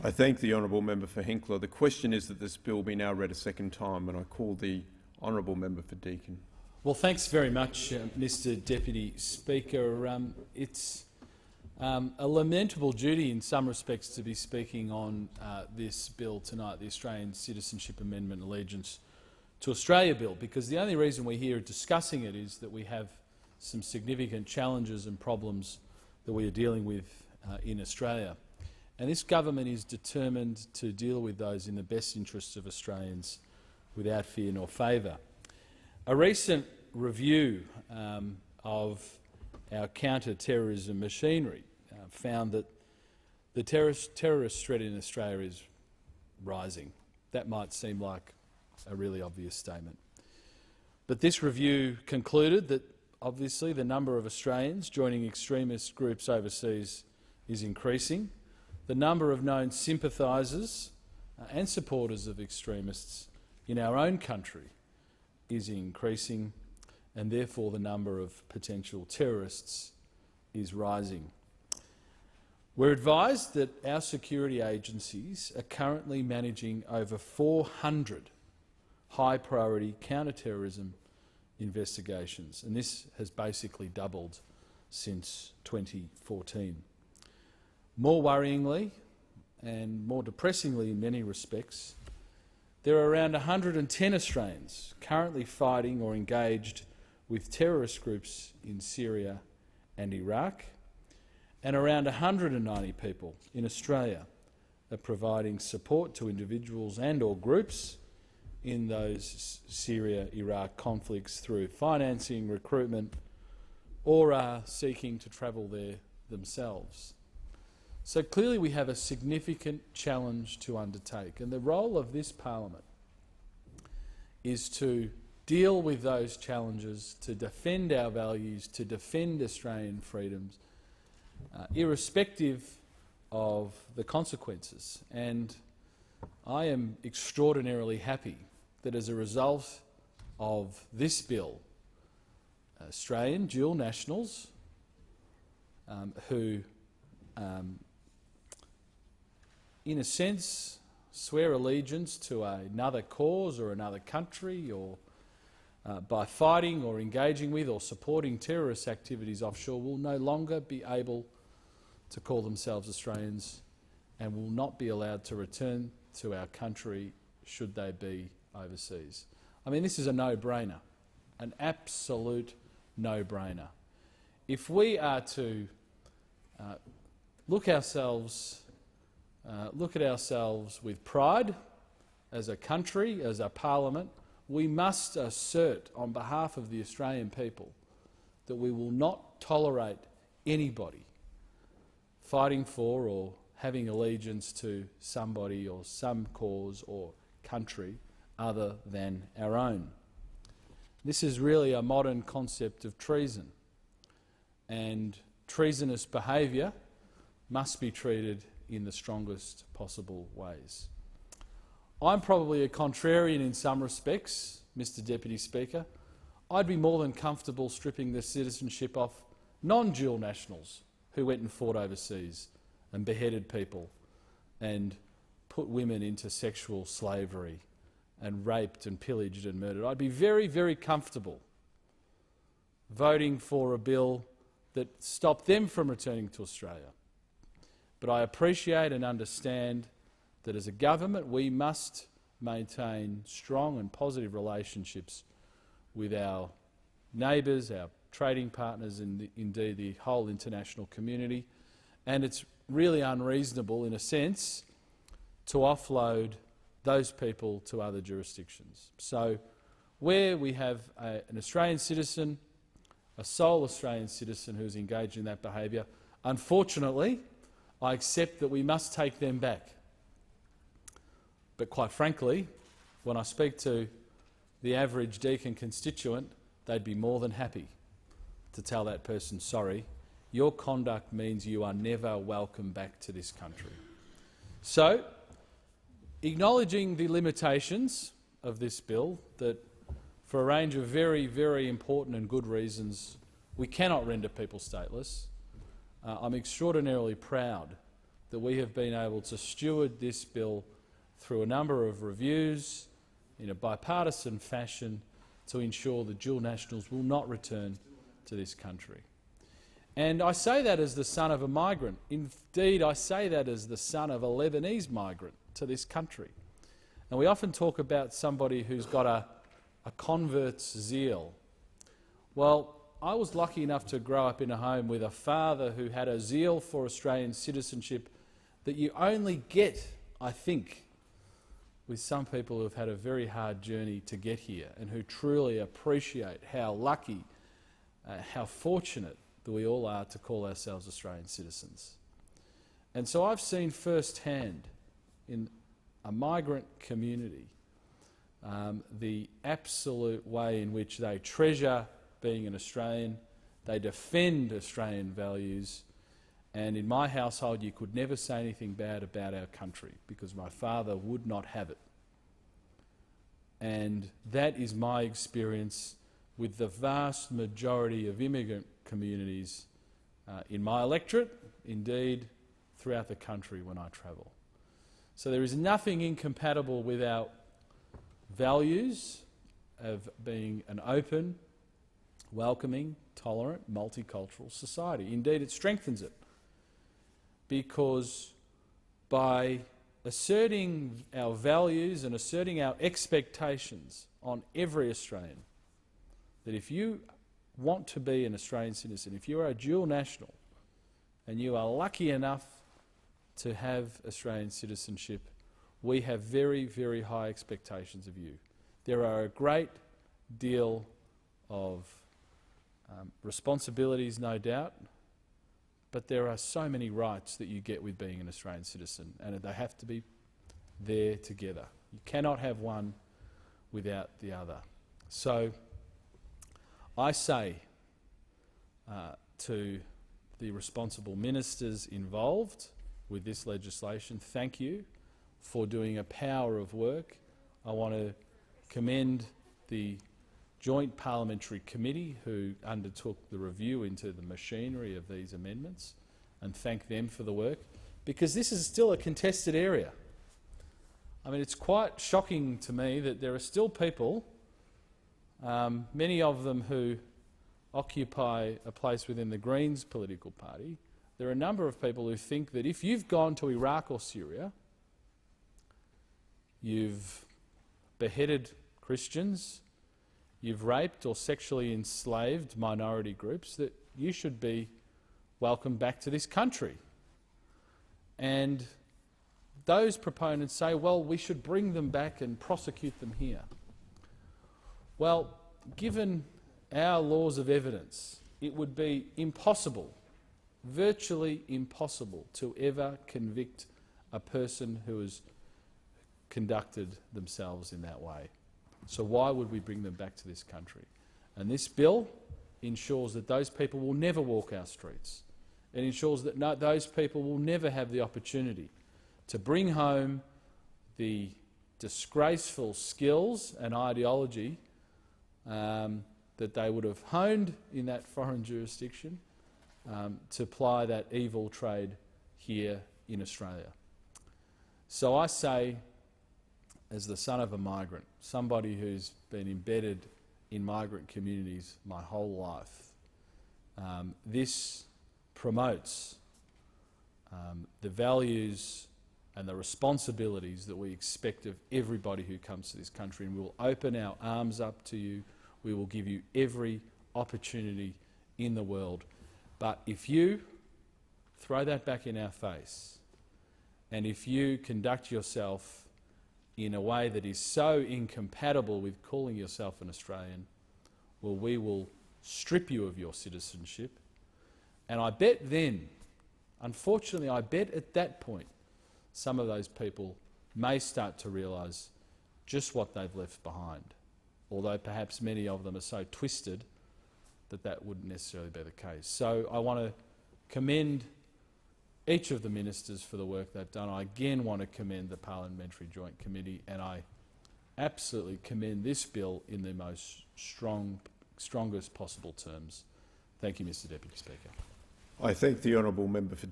I thank the honourable member for Hinkler. The question is that this bill be now read a second time, and I call the honourable member for Deakin. Well, thanks very much, Mr Deputy Speaker. It's a lamentable duty in some respects to be speaking on this bill tonight, the Australian Citizenship Amendment Allegiance to Australia Bill, because the only reason we're here discussing it is that we have some significant challenges and problems that we are dealing with in Australia. And this government is determined to deal with those in the best interests of Australians without fear nor favour. A recent review of our counter-terrorism machinery found that the terrorist threat in Australia is rising. That might seem like a really obvious statement. But this review concluded that obviously the number of Australians joining extremist groups overseas is increasing. The number of known sympathisers and supporters of extremists in our own country is increasing, and therefore the number of potential terrorists is rising. We're advised that our security agencies are currently managing over 400 high-priority counter-terrorism investigations, and this has basically doubled since 2014. More worryingly, and more depressingly in many respects, there are around 110 Australians currently fighting or engaged with terrorist groups in Syria and Iraq, and around 190 people in Australia are providing support to individuals and or groups in those Syria-Iraq conflicts through financing, recruitment, or are seeking to travel there themselves. So clearly we have a significant challenge to undertake, and the role of this parliament is to deal with those challenges, to defend our values, to defend Australian freedoms, irrespective of the consequences. And I am extraordinarily happy that as a result of this bill, Australian dual nationals who in a sense swear allegiance to another cause or another country, or by fighting or engaging with or supporting terrorist activities offshore, will no longer be able to call themselves Australians and will not be allowed to return to our country should they be overseas. I mean, this is a no-brainer, an absolute no-brainer. If we are to look at ourselves with pride as a country, as a parliament, we must assert on behalf of the Australian people that we will not tolerate anybody fighting for or having allegiance to somebody or some cause or country other than our own. This is really a modern concept of treason, and treasonous behaviour must be treated in the strongest possible ways. I'm probably a contrarian in some respects, Mr Deputy Speaker. I'd be more than comfortable stripping the citizenship off non-dual nationals who went and fought overseas and beheaded people and put women into sexual slavery and raped and pillaged and murdered. I'd be very, very comfortable voting for a bill that stopped them from returning to Australia. But I appreciate and understand that as a government we must maintain strong and positive relationships with our neighbours, our trading partners and indeed the whole international community, and it's really unreasonable in a sense to offload those people to other jurisdictions. So where we have an Australian citizen, a sole Australian citizen who's engaged in that behaviour, unfortunately I accept that we must take them back. But quite frankly, when I speak to the average Deakin constituent, they'd be more than happy to tell that person, sorry, your conduct means you are never welcome back to this country. So, acknowledging the limitations of this bill, that for a range of very, very important and good reasons we cannot render people stateless, I'm extraordinarily proud that we have been able to steward this bill through a number of reviews in a bipartisan fashion to ensure that dual nationals will not return to this country. And I say that as the son of a migrant. Indeed, I say that as the son of a Lebanese migrant to this country. And we often talk about somebody who's got a convert's zeal. Well, I was lucky enough to grow up in a home with a father who had a zeal for Australian citizenship that you only get, I think, with some people who have had a very hard journey to get here and who truly appreciate how lucky, how fortunate that we all are to call ourselves Australian citizens. And so I've seen firsthand in a migrant community the absolute way in which they treasure being an Australian, they defend Australian values, and in my household you could never say anything bad about our country because my father would not have it. And that is my experience with the vast majority of immigrant communities in my electorate, indeed throughout the country when I travel. So there is nothing incompatible with our values of being an open, welcoming, tolerant, multicultural society. Indeed, it strengthens it, because by asserting our values and asserting our expectations on every Australian, that if you want to be an Australian citizen, if you are a dual national and you are lucky enough to have Australian citizenship, we have very, very high expectations of you. There are a great deal of responsibilities, no doubt, but there are so many rights that you get with being an Australian citizen, and they have to be there together. You cannot have one without the other. So I say to the responsible ministers involved with this legislation, thank you for doing a power of work. I want to commend the Joint Parliamentary Committee who undertook the review into the machinery of these amendments, and thank them for the work, because this is still a contested area. I mean, it's quite shocking to me that there are still people, many of them who occupy a place within the Greens political party. There are a number of people who think that if you've gone to Iraq or Syria, you've beheaded Christians, you've raped or sexually enslaved minority groups, that you should be welcomed back to this country. And those proponents say, well, we should bring them back and prosecute them here. Well, given our laws of evidence, it would be impossible, virtually impossible, to ever convict a person who has conducted themselves in that way. So why would we bring them back to this country? And this bill ensures that those people will never walk our streets. It ensures that those people will never have the opportunity to bring home the disgraceful skills and ideology that they would have honed in that foreign jurisdiction to ply that evil trade here in Australia. So I say, as the son of a migrant, somebody who's been embedded in migrant communities my whole life, this promotes the values and the responsibilities that we expect of everybody who comes to this country, and we will open our arms up to you. We will give you every opportunity in the world. But if you throw that back in our face, and if you conduct yourself in a way that is so incompatible with calling yourself an Australian, well, we will strip you of your citizenship. And I bet then, unfortunately, I bet at that point, some of those people may start to realise just what they've left behind, although perhaps many of them are so twisted that that wouldn't necessarily be the case. So I want to commend each of the ministers for the work they've done. I again want to commend the Parliamentary Joint Committee, and I absolutely commend this bill in the most strongest possible terms. Thank you, Mr Deputy Speaker. I thank the honourable member for